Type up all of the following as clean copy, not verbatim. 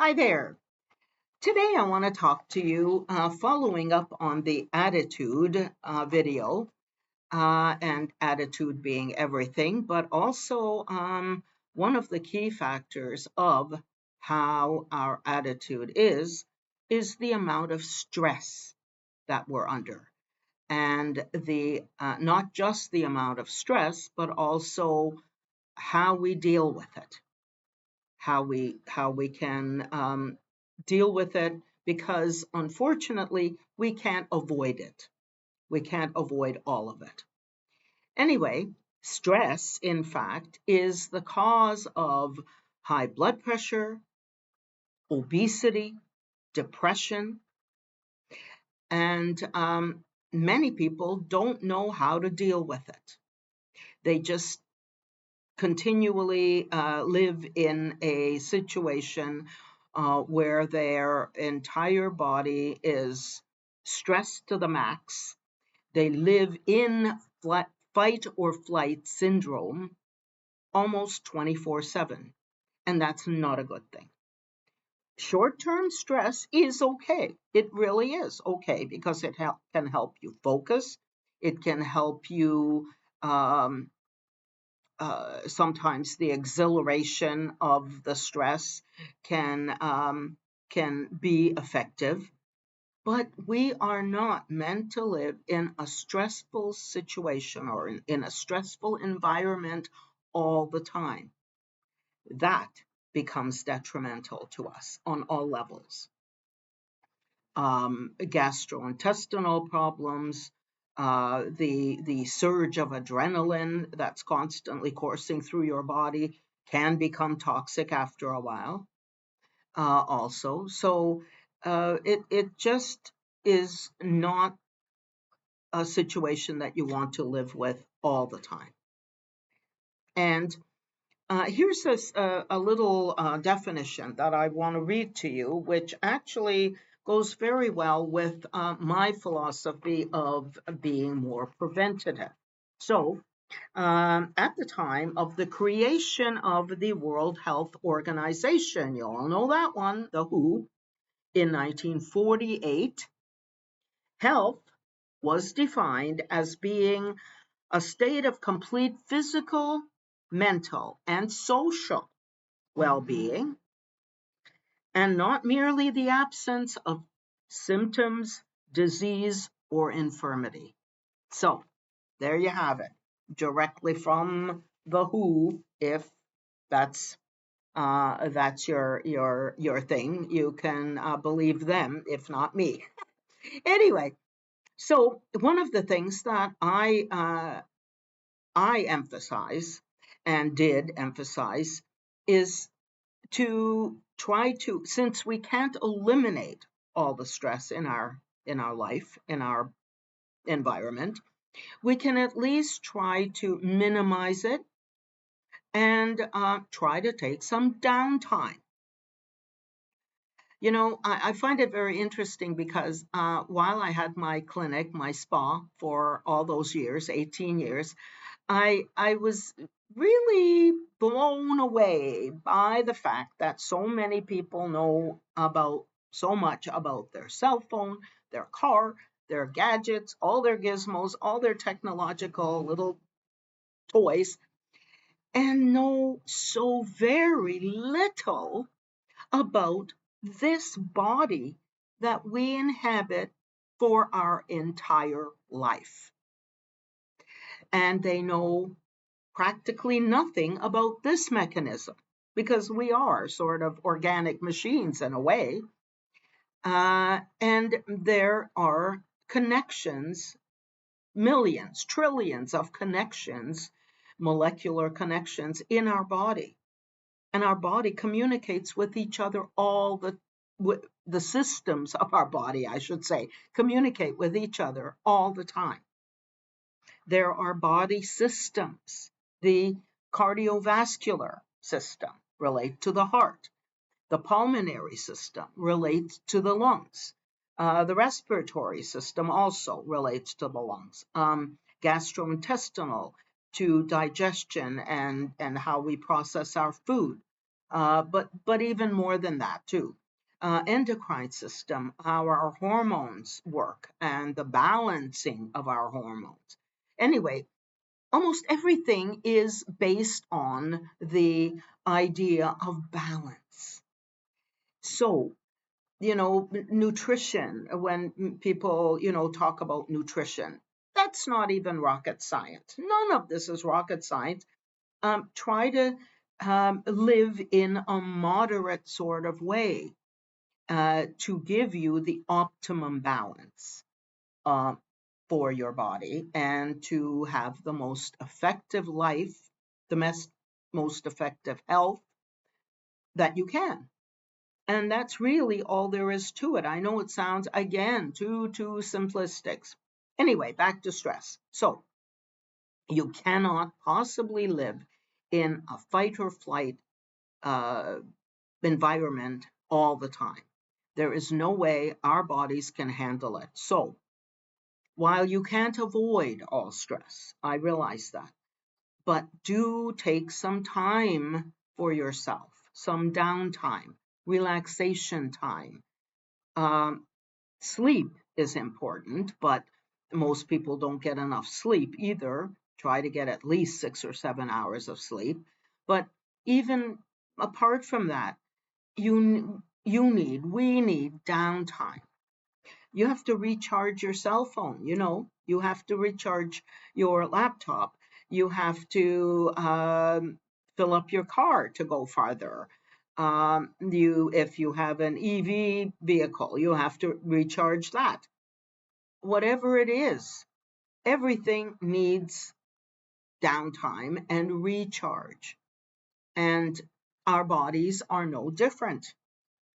Hi there. Today I want to talk to you following up on the attitude video, and attitude being everything, but also one of the key factors of how our attitude is the amount of stress that we're under. And the not just the amount of stress, but also how we deal with it, how we can deal with it, because unfortunately we can't avoid it. We can't avoid all of it. Anyway, stress, in fact, is the cause of high blood pressure, obesity, depression, and many people don't know how to deal with it. They just continually live in a situation where their entire body is stressed to the max. They live in fight or flight syndrome almost 24/7, and that's not a good thing. Short term stress is okay. It really is okay because it can help you focus, it can help you. Um, Sometimes the exhilaration of the stress can be effective, but we are not meant to live in a stressful situation or in a stressful environment all the time. That becomes detrimental to us on all levels. Gastrointestinal problems, the surge of adrenaline that's constantly coursing through your body can become toxic after a while. Also, so it just is not a situation that you want to live with all the time. And here's a little definition that I want to read to you, which actually goes very well with my philosophy of being more preventative. So, at the time of the creation of the World Health Organization, you all know that one, the WHO, in 1948, health was defined as being a state of complete physical, mental, and social well being, and not merely the absence of symptoms, disease, or infirmity. So, there you have it, directly from the WHO. If that's your thing, you can believe them, if not me. Anyway, so one of the things that I emphasize and did emphasize is to try to, since we can't eliminate all the stress in our life, in our environment, we can at least try to minimize it and try to take some downtime. I find it very interesting because while I had my clinic, my spa, for all those years, 18 years, I was really blown away by the fact that so many people know about so much about their cell phone, their car, their gadgets, all their gizmos, all their technological little toys, and know so very little about this body that we inhabit for our entire life. And they know practically nothing about this mechanism because we are sort of organic machines in a way. And there are connections, millions, trillions of connections, molecular connections in our body. And our body communicates with each other the systems of our body, I should say, communicate with each other all the time. There are body systems. The cardiovascular system relates to the heart. The pulmonary system relates to the lungs. The respiratory system also relates to the lungs. Gastrointestinal to digestion and how we process our food. but even more than that too. Endocrine system, how our hormones work, and the balancing of our hormones. Anyway, almost everything is based on the idea of balance. So, nutrition, when people, talk about nutrition, that's not even rocket science. None of this is rocket science. Try to live in a moderate sort of way to give you the optimum balance uh, for your body and to have the most effective life, the most effective health that you can. And that's really all there is to it. I know it sounds, again, too simplistic. Anyway, back to stress. So you cannot possibly live in a fight or flight uh, environment all the time. There is no way our bodies can handle it. So while you can't avoid all stress, I realize that, but do take some time for yourself, some downtime, relaxation time. Um, Sleep is important, but most people don't get enough sleep either. Try to get at least 6 or 7 hours of sleep. But even apart from that, we need downtime. You have to recharge your cell phone, you have to recharge your laptop, you have to fill up your car to go farther. If you have an EV vehicle, you have to recharge that. Whatever it is, everything needs downtime and recharge. And our bodies are no different.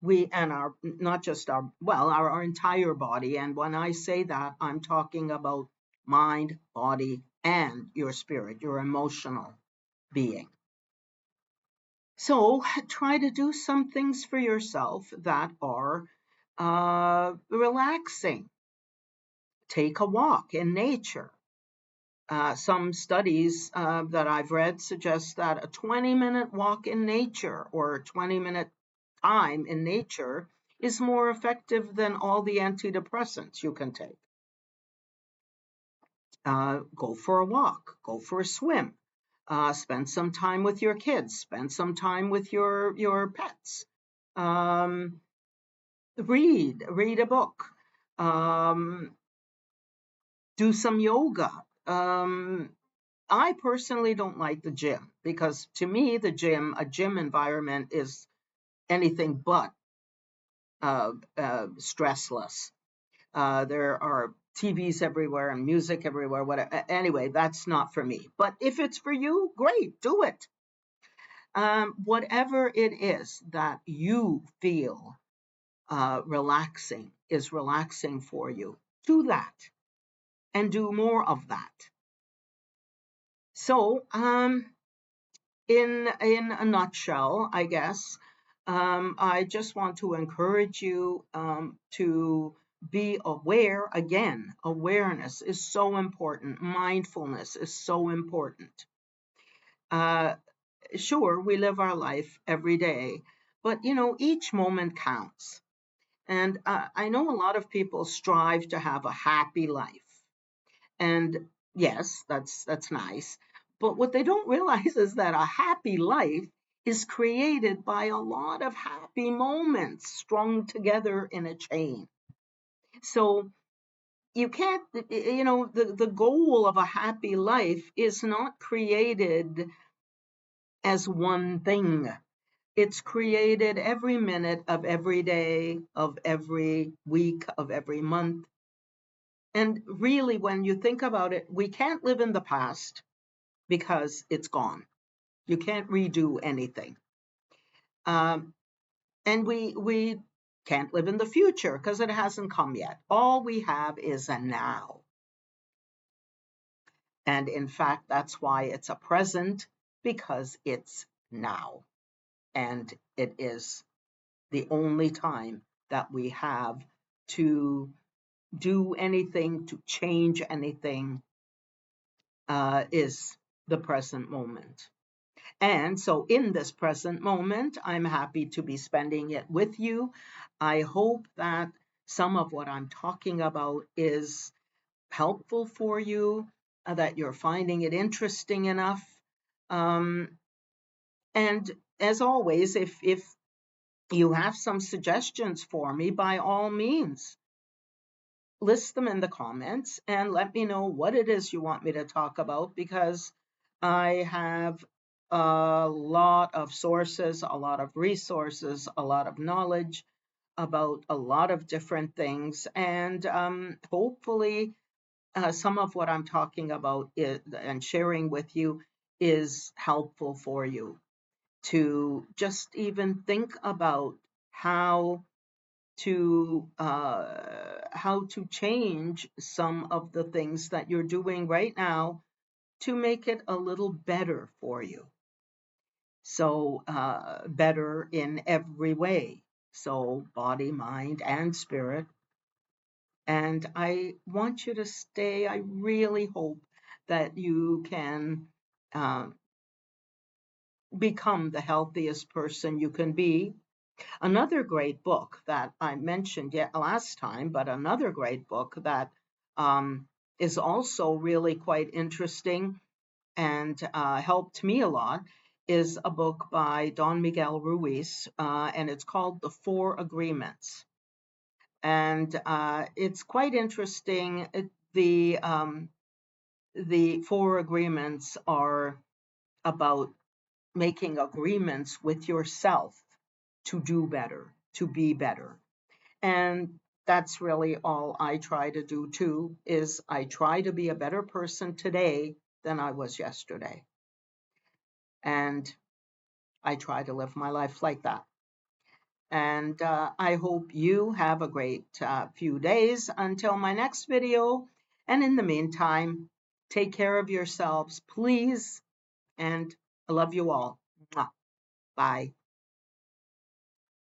We and our not just our entire body. And when I say that, I'm talking about mind, body, and your spirit, your emotional being. So try to do some things for yourself that are relaxing. Take a walk in nature. Some studies that I've read suggest that a 20-minute walk in nature or a 20-minute time in nature is more effective than all the antidepressants you can take. Go for a walk, go for a swim, spend some time with your kids, spend some time with your pets. Um, read a book, um, do some yoga. I personally don't like the gym because to me, a gym environment is anything but stressless. There are TVs everywhere and music everywhere. Whatever. Anyway, that's not for me. But if it's for you, great, do it. Whatever it is that you feel is relaxing for you, do that and do more of that. So, in a nutshell, I guess, I just want to encourage you to be aware. Again, awareness is so important. Mindfulness is so important. Uh, sure, we live our life every day, but each moment counts. And I know a lot of people strive to have a happy life. And yes, that's nice. But what they don't realize is that a happy life is created by a lot of happy moments strung together in a chain. So you can't, the goal of a happy life is not created as one thing. It's created every minute of every day, of every week, of every month. And really, when you think about it, we can't live in the past because it's gone. You can't redo anything. And we can't live in the future because it hasn't come yet. All we have is a now. And in fact, that's why it's a present, because it's now. And it is the only time that we have to do anything, to change anything, is the present moment. And so in this present moment, I'm happy to be spending it with you. I hope that some of what I'm talking about is helpful for you, that you're finding it interesting enough. Um, and as always, if you have some suggestions for me, by all means, list them in the comments and let me know what it is you want me to talk about, because I have a lot of sources, a lot of resources, a lot of knowledge about a lot of different things. And hopefully, some of what I'm talking about and sharing with you is helpful for you to just even think about how how to change some of the things that you're doing right now to make it a little better for you. So better in every way. So body, mind, and spirit. And I want you to stay. I really hope that you can uh, become the healthiest person you can be. Another great book that I mentioned yet last time, but another great book that um, is also really quite interesting and helped me a lot is a book by Don Miguel Ruiz, and it's called The Four Agreements. And it's quite interesting. The four agreements are about making agreements with yourself to do better, to be better. And that's really all I try to do too, is I try to be a better person today than I was yesterday. And I try to live my life like that. And I hope you have a great few days until my next video. And in the meantime, take care of yourselves, please. And I love you all. Mwah. Bye.